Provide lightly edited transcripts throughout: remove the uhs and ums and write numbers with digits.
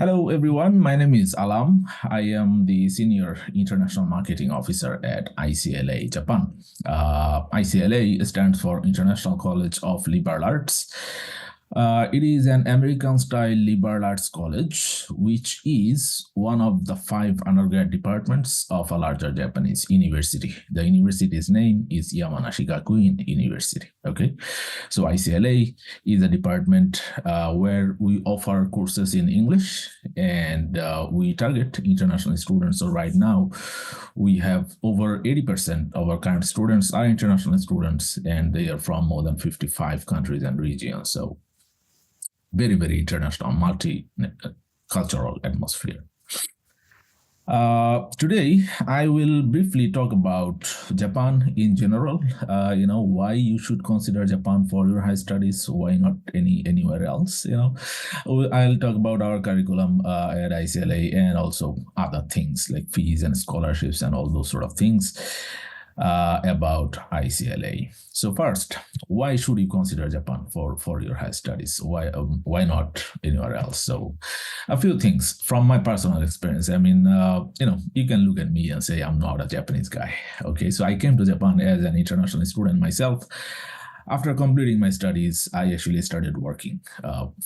Hello, everyone. My name is Alam. I am the Senior International Marketing Officer at iCLA, Japan. iCLA stands for International College of Liberal Arts. It is an American-style liberal arts college, which is one of the 5 undergrad departments of a larger Japanese university. The university's name is Yamanashi Gakuin University. Okay, so iCLA is a department where we offer courses in English and we target international students. So right now, we have over 80% of our current students are international students, and they are from more than 55 countries and regions. So very, very international, multicultural atmosphere. Today, I will briefly talk about Japan in general. Why you should consider Japan for your high studies. Why not anywhere else? I'll talk about our curriculum at iCLA and also other things like fees and scholarships and all those sort of things about iCLA. So first, why should you consider Japan for your high studies? Why not anywhere else? So a few things from my personal experience. I mean, you can look at me and say I'm not a Japanese guy. Okay, so I came to Japan as an international student myself. After completing my studies, I actually started working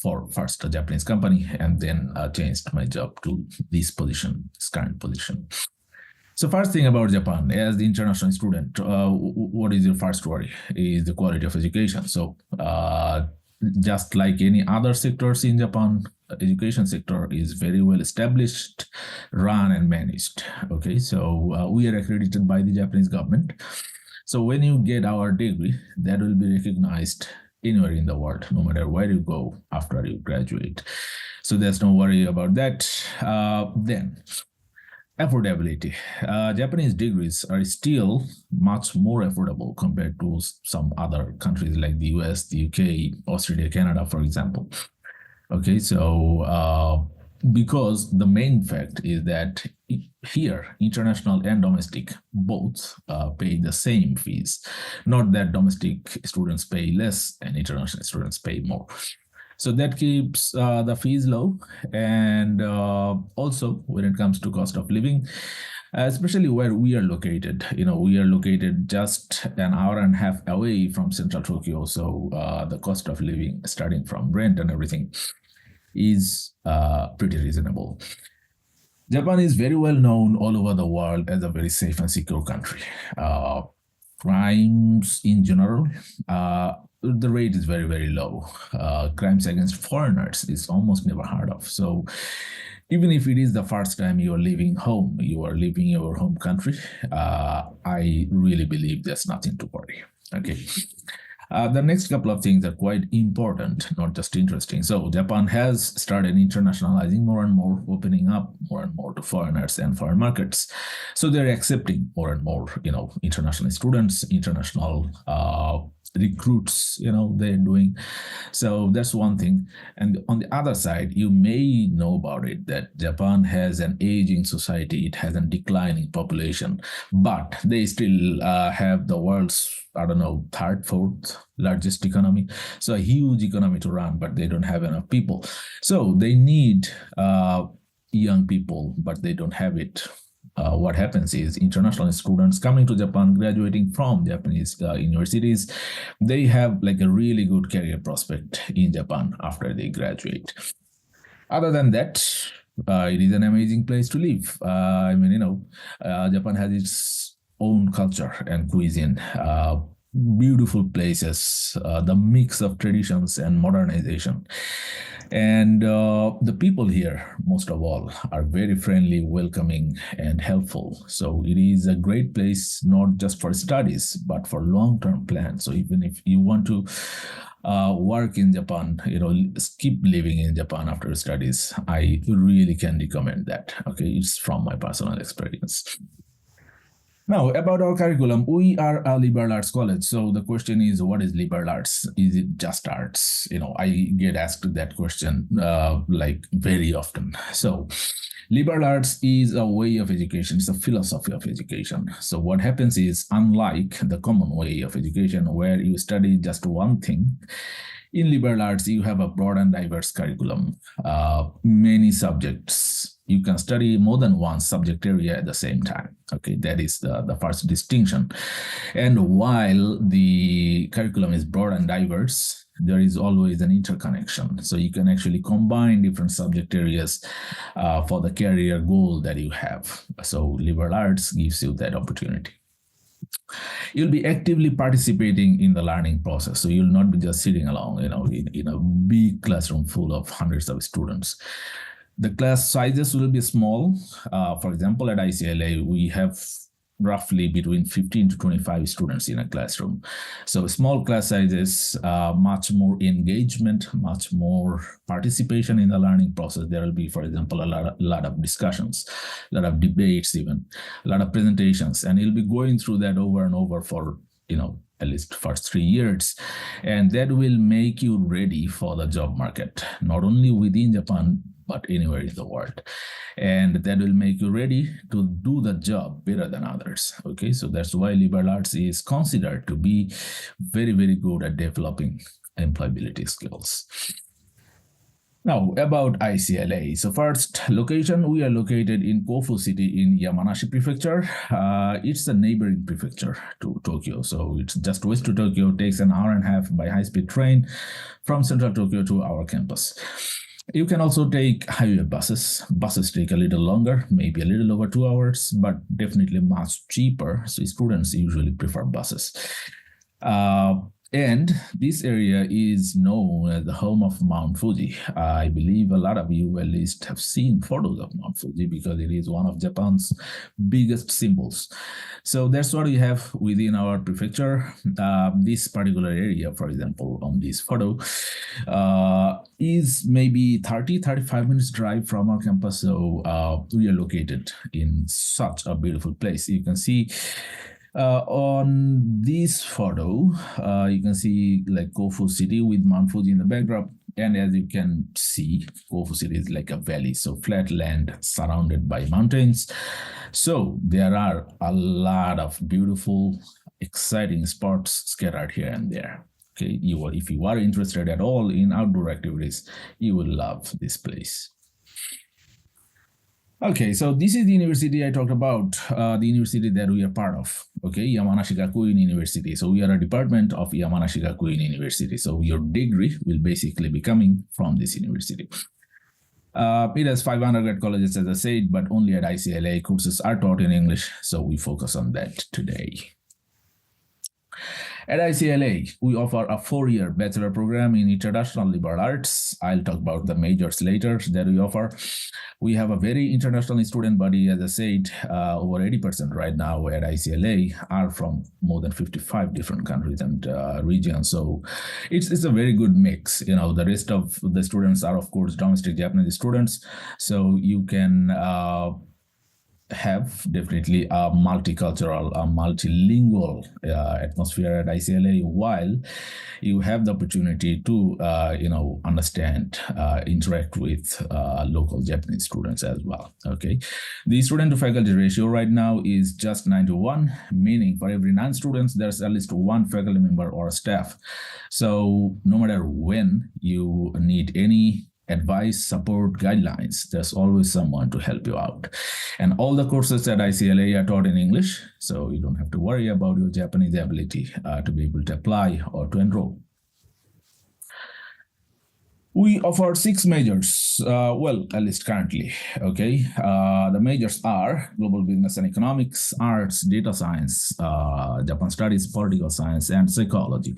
for first a Japanese company and then changed my job to this current position. So first thing about Japan, as the international student, what is your first worry? Is the quality of education. So just like any other sectors in Japan, education sector is very well established, run and managed. Okay, so we are accredited by the Japanese government. So when you get our degree, that will be recognized anywhere in the world, no matter where you go after you graduate. So there's no worry about that. Then affordability. Japanese degrees are still much more affordable compared to some other countries like the US, the UK, Australia, Canada, for example. Okay, so because the main fact is that here, international and domestic both pay the same fees. Not that domestic students pay less and international students pay more. So that keeps the fees low. And also when it comes to cost of living, especially where we are located, we are located just an hour and a half away from central Tokyo. So the cost of living, starting from rent and everything, is pretty reasonable. Japan is very well known all over the world as a very safe and secure country. Crimes in general, the rate is very, very low. Crimes against foreigners is almost never heard of. So even if it is the first time you are leaving home, you are leaving your home country, I really believe there's nothing to worry. Okay. The next couple of things are quite important, not just interesting. So Japan has started internationalizing more and more, opening up more and more to foreigners and foreign markets. So they're accepting more and more, international students, international recruits, they're doing. So that's one thing. And on the other side, you may know about it that Japan has an aging society. It has a declining population, but they still have the world's, third, fourth largest economy. So a huge economy to run, but they don't have enough people. So they need young people, but they don't have it. What happens is international students coming to Japan, graduating from Japanese universities, they have like a really good career prospect in Japan after they graduate. Other than that, it is an amazing place to live. Japan has its own culture and cuisine, beautiful places, the mix of traditions and modernization. And the people here, most of all, are very friendly, welcoming, and helpful. So it is a great place, not just for studies, but for long-term plans. So even if you want to work in Japan, keep living in Japan after studies, I really can recommend that. Okay, it's from my personal experience. Now, about our curriculum, we are a liberal arts college. So the question is, what is liberal arts? Is it just arts? I get asked that question like very often. So liberal arts is a way of education. It's a philosophy of education. So what happens is, unlike the common way of education where you study just one thing, In liberal arts, you have a broad and diverse curriculum, many subjects. You can study more than one subject area at the same time. Okay, that is the first distinction. And while the curriculum is broad and diverse, there is always an interconnection. So you can actually combine different subject areas for the career goal that you have. So liberal arts gives you that opportunity. You'll be actively participating in the learning process. So you'll not be just sitting along, in a big classroom full of hundreds of students. The class sizes will be small. For example, at iCLA, we have roughly between 15 to 25 students in a classroom. So small class sizes, much more engagement, much more participation in the learning process. There will be, for example, a lot of discussions, a lot of debates, even a lot of presentations, and you'll be going through that over and over for, at least first 3 years. And that will make you ready for the job market, not only within Japan, but anywhere in the world. And that will make you ready to do the job better than others. Okay, so that's why liberal arts is considered to be very, very good at developing employability skills. Now, about iCLA. So first, location, we are located in Kofu City in Yamanashi Prefecture. It's a neighboring prefecture to Tokyo. So it's just west to Tokyo, takes an hour and a half by high-speed train from central Tokyo to our campus. You can also take highway buses. Buses take a little longer, maybe a little over 2 hours, but definitely much cheaper. So students usually prefer buses. And this area is known as the home of Mount Fuji. I believe a lot of you at least have seen photos of Mount Fuji because it is one of Japan's biggest symbols. So that's what we have within our prefecture. This particular area, for example, on this photo, is maybe 35 minutes drive from our campus. So we are located in such a beautiful place. You can see on this photo, you can see like Kofu City with Mount Fuji in the backdrop. And as you can see, Kofu City is like a valley, so flat land surrounded by mountains. So there are a lot of beautiful, exciting spots scattered here and there. Okay, if you are interested at all in outdoor activities, you will love this place. Okay, so this is the university I talked about, the university that we are part of, okay, Yamanashi Gakuin University. So we are a department of Yamanashi Gakuin University. So your degree will basically be coming from this university. It has 5 undergrad colleges, as I said, but only at iCLA courses are taught in English. So we focus on that today. At iCLA, we offer a 4-year bachelor program in international liberal arts. I'll talk about the majors later that we offer. We have a very international student body. As I said, over 80% right now at iCLA are from more than 55 different countries and regions. So it's a very good mix. The rest of the students are, of course, domestic Japanese students. So you can have definitely a multicultural, a multilingual atmosphere at iCLA, while you have the opportunity to, understand, interact with local Japanese students as well. Okay, the student to faculty ratio right now is just 9:1, meaning for every 9 students, there's at least 1 faculty member or staff. So no matter when you need any advice, support, guidelines, there's always someone to help you out. And all the courses at iCLA are taught in English, so you don't have to worry about your Japanese ability to be able to apply or to enroll. We offer 6 majors, at least currently, okay? The majors are Global Business and Economics, Arts, Data Science, Japan Studies, Political Science, and Psychology.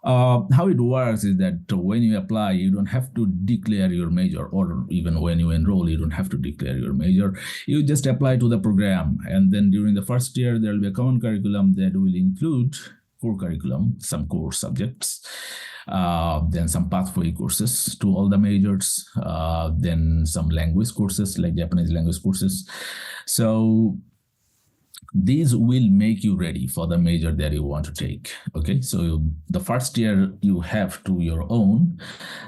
How it works is that when you apply, you don't have to declare your major, or even when you enroll, you don't have to declare your major. You just apply to the program. And then during the first year, there will be a common curriculum that will include core curriculum, some core subjects, then some pathway courses to all the majors, then some language courses like Japanese language courses. So these will make you ready for the major that you want to take. Okay, so the first year you have to your own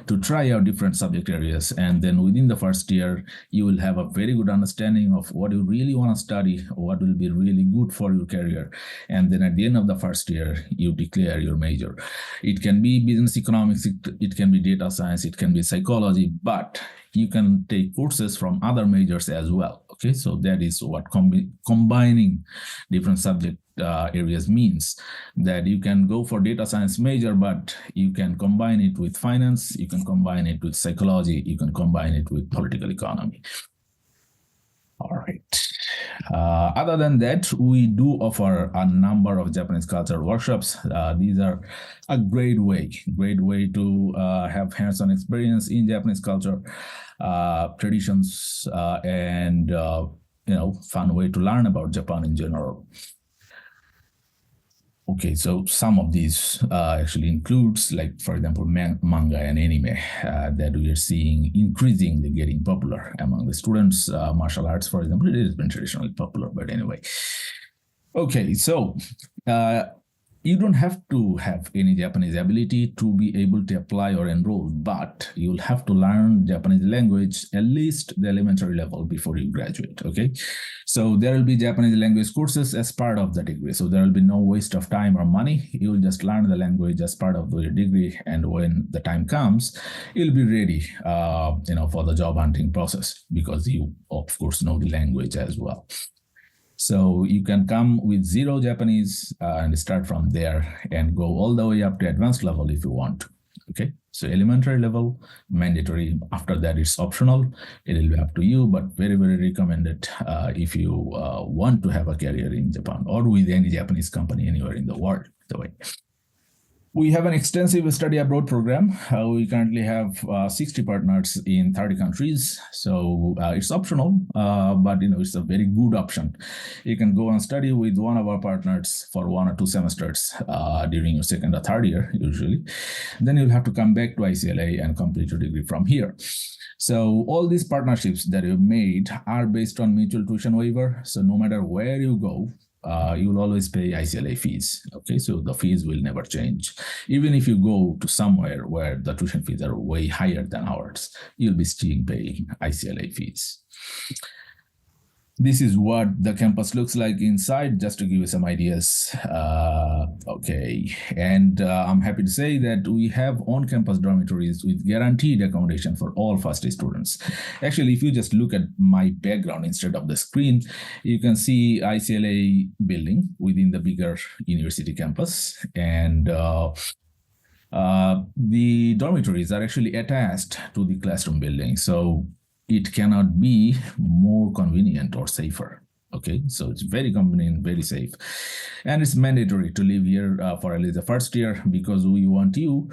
to try out different subject areas, and then within the first year you will have a very good understanding of what you really want to study, what will be really good for your career, and then at the end of the first year you declare your major. It can be business economics, it can be data science, it can be psychology, but you can take courses from other majors as well. Okay, so that is what combining different subject areas means, that you can go for data science major, but you can combine it with finance, you can combine it with psychology, you can combine it with political economy. All right. Other than that, we do offer a number of Japanese culture workshops. These are a great way to have hands-on experience in Japanese culture, traditions, and fun way to learn about Japan in general. Okay, so some of these actually includes, like, for example, manga and anime that we are seeing increasingly getting popular among the students. Martial arts, for example, it has been traditionally popular, but anyway. Okay, so you don't have to have any Japanese ability to be able to apply or enroll, but you'll have to learn Japanese language, at least the elementary level, before you graduate, okay? So there will be Japanese language courses as part of the degree. So there will be no waste of time or money. You'll just learn the language as part of your degree. And when the time comes, you'll be ready, for the job hunting process, because you, of course, know the language as well. So you can come with zero Japanese and start from there and go all the way up to advanced level if you want. Okay, so elementary level, mandatory. After that, it's optional. It will be up to you, but very, very recommended if you want to have a career in Japan or with any Japanese company anywhere in the world. The way. We have an extensive study abroad program. We currently have 60 partners in 30 countries. So it's optional, but it's a very good option. You can go and study with one of our partners for 1 or 2 semesters during your second or third year, usually. Then you'll have to come back to iCLA and complete your degree from here. So all these partnerships that you've made are based on mutual tuition waiver. So no matter where you go, you will always pay iCLA fees. Okay, so the fees will never change. Even if you go to somewhere where the tuition fees are way higher than ours, you'll be still paying iCLA fees. This is what the campus looks like inside, just to give you some ideas. Okay, and I'm happy to say that we have on-campus dormitories with guaranteed accommodation for all first-year students. Actually, if you just look at my background instead of the screen, you can see iCLA building within the bigger university campus, and the dormitories are actually attached to the classroom building. So it cannot be more convenient or safer. Okay, so it's very convenient, very safe. And it's mandatory to live here for at least the first year, because we want you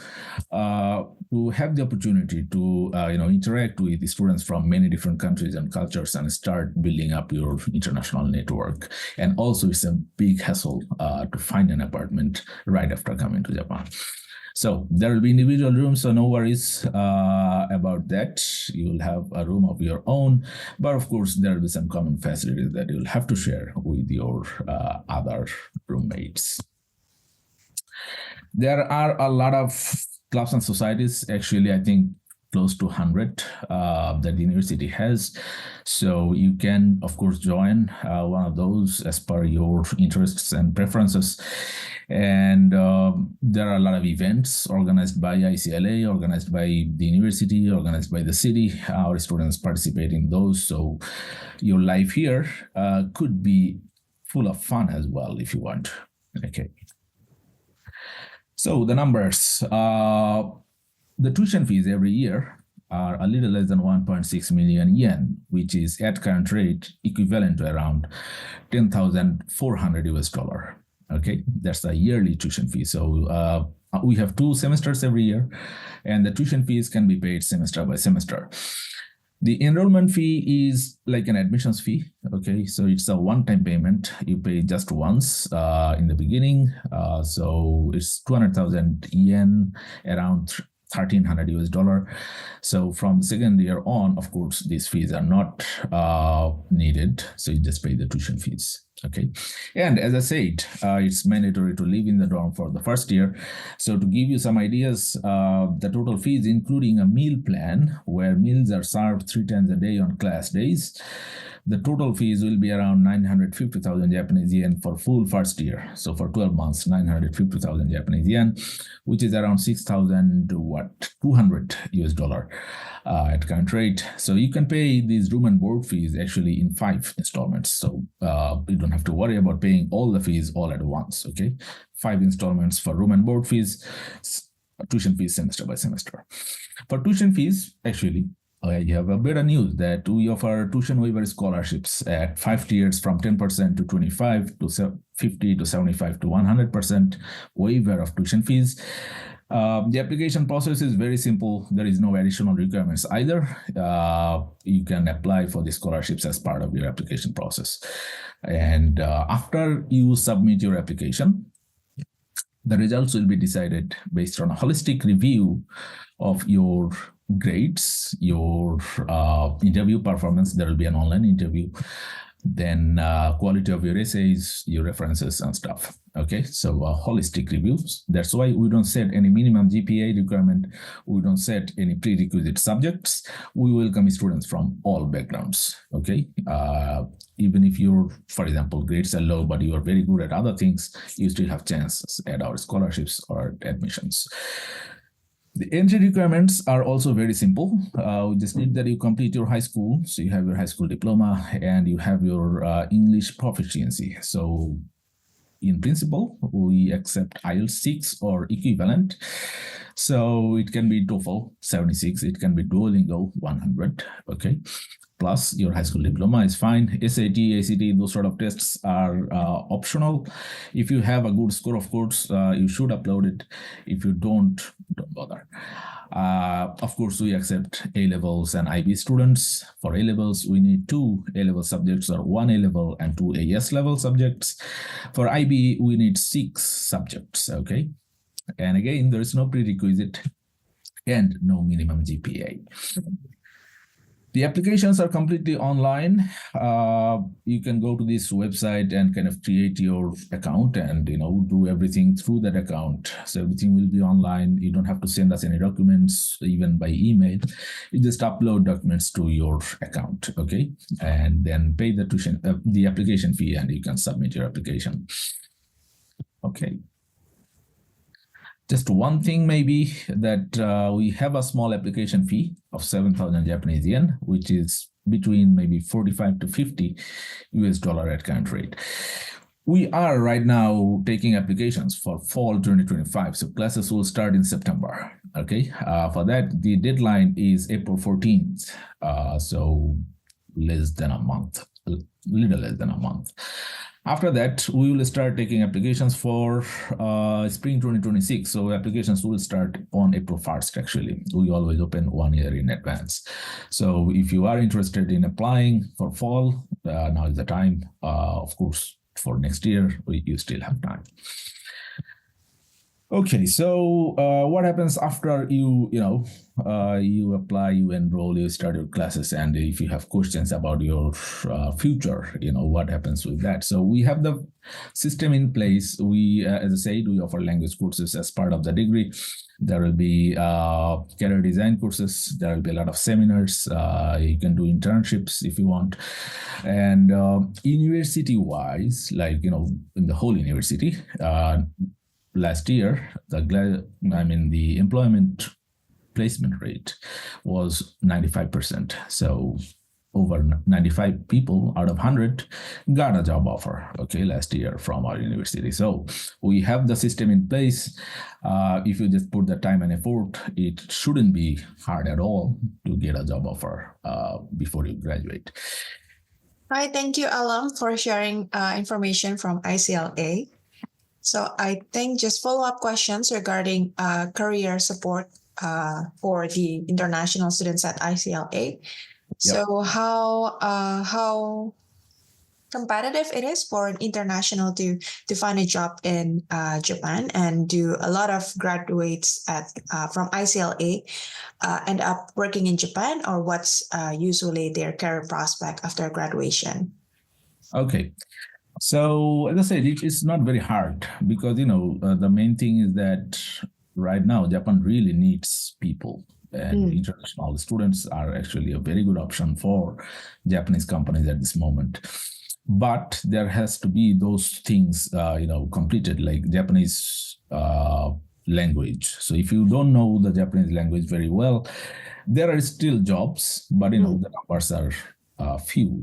to have the opportunity to interact with the students from many different countries and cultures and start building up your international network. And also it's a big hassle to find an apartment right after coming to Japan. So there will be individual rooms, so no worries about that. You will have a room of your own, but of course there will be some common facilities that you'll have to share with your other roommates. There are a lot of clubs and societies. Actually, I think close to 100 that the university has. So you can, of course, join one of those as per your interests and preferences. And there are a lot of events organized by iCLA, organized by the university, organized by the city. Our students participate in those. So your life here could be full of fun as well if you want. Okay. So the numbers. The tuition fees every year are a little less than 1.6 million yen, which is at current rate equivalent to around 10,400 US dollar. Okay, that's the yearly tuition fee. So we have 2 semesters every year, and the tuition fees can be paid semester by semester. The enrollment fee is like an admissions fee. Okay, so it's a one-time payment. You pay just once in the beginning. So it's 200,000 yen, around 1,300 US dollar. So from second year on, of course, these fees are not needed. So you just pay the tuition fees. Okay. And as I said, it's mandatory to live in the dorm for the first year. So to give you some ideas, the total fees, including a meal plan where meals are served 3 times a day on class days, the total fees will be around 950,000 Japanese yen for full first year. So for 12 months, 950,000 Japanese yen, which is around 6,000 to what, 200 US dollar at current rate. So you can pay these room and board fees actually in 5 installments. So you don't have to worry about paying all the fees all at once. Okay, 5 installments for room and board fees, tuition fees semester by semester. For tuition fees, actually, you have a better news that we offer tuition waiver scholarships at 5 tiers from 10% to 25 to 50 to 75 to 100% waiver of tuition fees. The application process is very simple. There is no additional requirements either. You can apply for the scholarships as part of your application process. And after you submit your application, the results will be decided based on a holistic review of your grades, your interview performance. There will be an online interview, then quality of your essays, your references and stuff. Okay, so holistic reviews. That's why we don't set any minimum GPA requirement. We don't set any prerequisite subjects. We welcome students from all backgrounds. Okay, even if your, for example, grades are low, but you are very good at other things, you still have chances at our scholarships or admissions. The entry requirements are also very simple. We just need that you complete your high school. So you have your high school diploma and you have your English proficiency. So in principle, we accept IELTS 6 or equivalent. So it can be TOEFL 76, it can be Duolingo 100, okay? Plus your high school diploma is fine. SAT, ACT, those sort of tests are optional. If you have a good score, of course, you should upload it. If you don't bother. Of course, we accept A-levels and IB students. For A-levels, we need 2 A-level subjects or 1 A-level and 2 AS level subjects. For IB, we need 6 subjects, okay? And again, there is no prerequisite and no minimum GPA. The applications are completely online. You can go to this website and kind of create your account and do everything through that account. So everything will be online. You don't have to send us any documents, even by email. You just upload documents to your account, okay? And then pay the tuition, the application fee, and you can submit your application. Okay. Just one thing maybe that we have a small application fee of 7,000 Japanese yen, which is between maybe 45 to 50 US dollar at current rate. We are right now taking applications for fall 2025. So classes will start in September. Okay. For that, the deadline is April 14th. So less than a month, little less than a month. After that, we will start taking applications for spring 2026. So applications will start on April 1st, actually. We always open 1 year in advance. So if you are interested in applying for fall, now is the time. Of course, for next year, you still have time. Okay, so what happens after you apply, you enroll, you start your classes, and if you have questions about your future, what happens with that? So we have the system in place. We, as I said, we offer language courses as part of the degree. There will be career design courses. There will be a lot of seminars. You can do internships if you want. And university-wise, like, in the whole university, last year, the employment placement rate was 95%. So over 95 people out of 100 got a job offer, okay, last year from our university. So we have the system in place. If you just put the time and effort, it shouldn't be hard at all to get a job offer before you graduate. Hi, thank you, Alam, for sharing information from iCLA. So I think just follow-up questions regarding career support for the international students at iCLA. Yep. So how competitive it is for an international to find a job in Japan, and do a lot of graduates from iCLA end up working in Japan, or what's usually their career prospect after graduation? Okay. So as I said, it's not very hard because the main thing is that right now Japan really needs people, and Mm, international students are actually a very good option for Japanese companies at this moment. But there has to be those things, completed, like Japanese language. So if you don't know the Japanese language very well, there are still jobs, but mm, the numbers are few,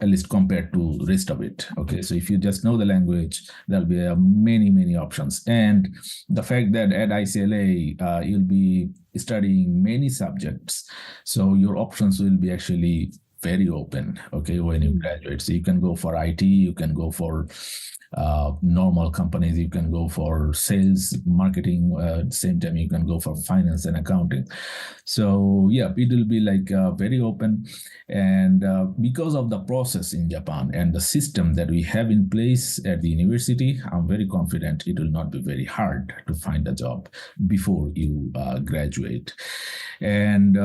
at least compared to rest of it. Okay, so if you just know the language, there'll be many options. And the fact that at iCLA you'll be studying many subjects, so your options will be actually very open. Okay, when you mm. graduate, so you can go for IT, you can go for normal companies, you can go for sales, marketing. At the same time, you can go for finance and accounting. So yeah, it will be like very open, and because of the process in Japan and the system that we have in place at the university, I'm very confident it will not be very hard to find a job before you graduate. And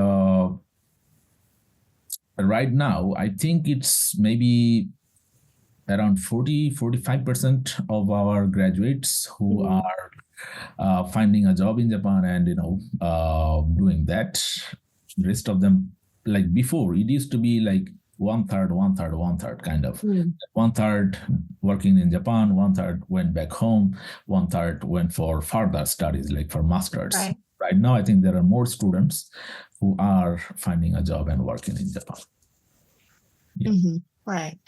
right now, I think it's maybe around 40-45% of our graduates who Mhm. are finding a job in Japan, and doing that. The rest of them, like before, it used to be like one third, one third, one third, kind of. Mm, One third working in Japan, one third went back home, one third went for further studies, like for masters. right. Right now, I think there are more students who are finding a job and working in Japan. Yeah. Mhm. Right.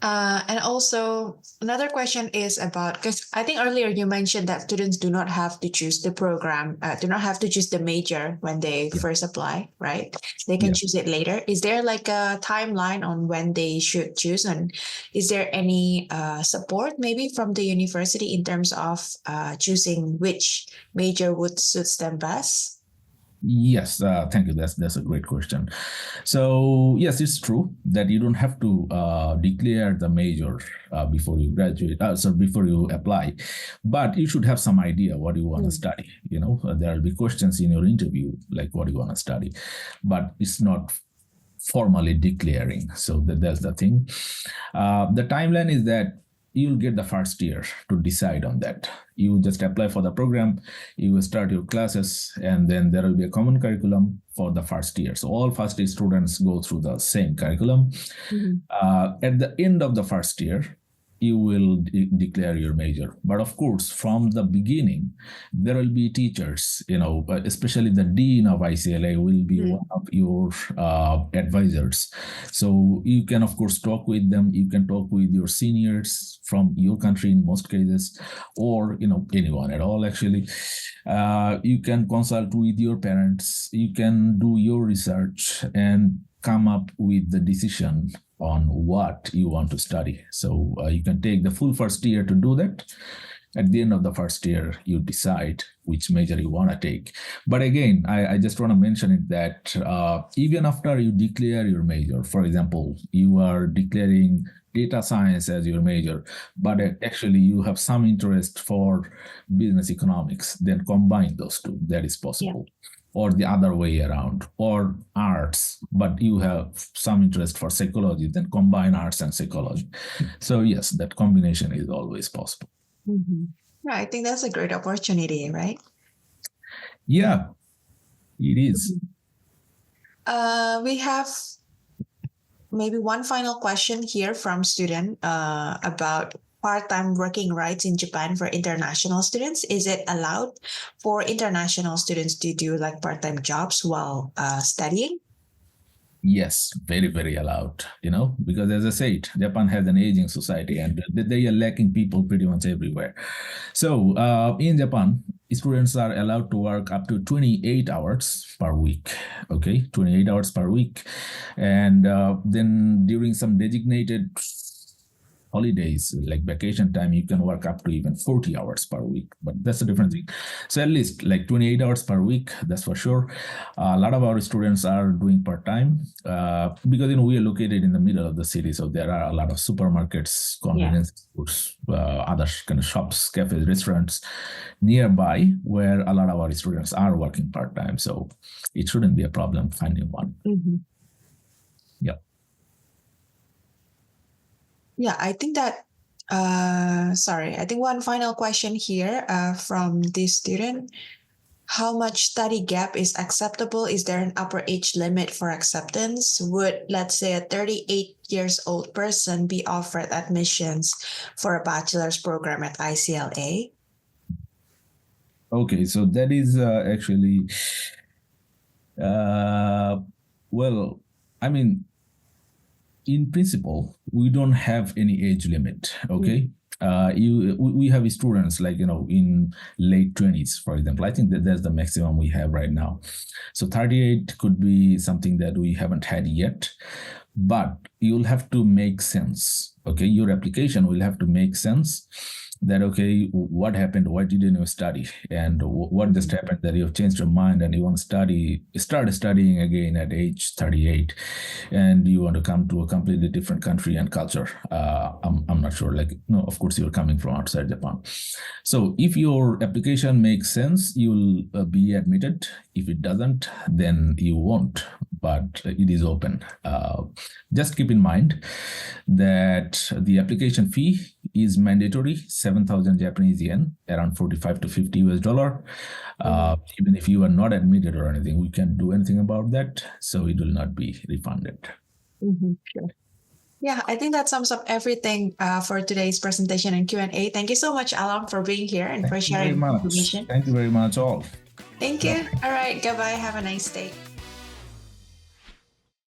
And also, another question is about, because I think earlier you mentioned that students do not have to choose the program, do not have to choose the major when they Yeah. first apply, right? They can Yeah. choose it later. Is there like a timeline on when they should choose? And is there any support maybe from the university in terms of choosing which major would suits them best? Yes, thank you. That's a great question. So yes, it's true that you don't have to declare the major before you graduate, so before you apply, but you should have some idea what you want to Mm, study. There will be questions in your interview like what you want to study, but it's not formally declaring. So that's the thing. The timeline is that you'll get the first year to decide on that. You just apply for the program, you will start your classes, and then there will be a common curriculum for the first year. So all first year students go through the same curriculum. mhm. At the end of the first year, you will declare your major. But of course, from the beginning, there will be teachers, especially the dean of iCLA will be Mm, one of your advisors. So you can, of course, talk with them. You can talk with your seniors from your country in most cases, or, anyone at all, actually. You can consult with your parents. You can do your research and come up with the decision on what you want to study. So you can take the full first year to do that. At the end of the first year, you decide which major you want to take. But again, I just want to mention it that even after you declare your major, for example, you are declaring data science as your major, but actually you have some interest for business economics, then combine those two. That is yeah. possible, or the other way around, or arts, but you have some interest for psychology, then combine arts and psychology. So yes, that combination is always possible. Mhm. Yeah, I think that's a great opportunity, right? Yeah, it is. Mhm. We have maybe one final question here from student about part-time working rights in Japan for international students. Is it allowed for international students to do like part-time jobs while studying? Yes, very allowed, because as I said, Japan has an aging society, and they are lacking people pretty much everywhere. So in Japan, students are allowed to work up to 28 hours per week. Okay, 28 hours per week. And then during some designated holidays, like vacation time, you can work up to even 40 hours per week, but that's a different thing. Mhm. So at least like 28 hours per week, that's for sure. A lot of our students are doing part-time because we are located in the middle of the city, so there are a lot of supermarkets, Yeah. convenience stores, other kind of shops, cafes, restaurants nearby where a lot of our students are working part-time. So it shouldn't be a problem finding one. Mhm. Yeah. Yeah, I think that Sorry, I think one final question here from this student. How much study gap is acceptable? Is there an upper age limit for acceptance? Would, let's say, a 38 years old person be offered admissions for a bachelor's program at iCLA? Okay, so that is actually, well, I mean, in principle, we don't have any age limit. Okay. We have students like in late 20s, for example. I think that that's the maximum we have right now. So 38 could be something that we haven't had yet, but you'll have to make sense. Okay, your application will have to make sense that okay, what happened, why didn't you study, and what just happened that you've changed your mind and you want to start studying again at age 38, and you want to come to a completely different country and culture. I'm not sure, like, no, of course you're coming from outside Japan. So if your application makes sense, you'll be admitted. If it doesn't, then you won't, but it is open. Just keep in mind that the application fee is mandatory, 7,000 Japanese yen, around 45 to 50 US dollar. Even if you are not admitted or anything, we can't do anything about that. So it will not be refunded. Sure. Yeah, I think that sums up everything for today's presentation and Q&A. Thank you so much, Alam, for being here and for Thank you very sharing much. information. Thank you very much, all. Thank you. All right. Goodbye. Have a nice day.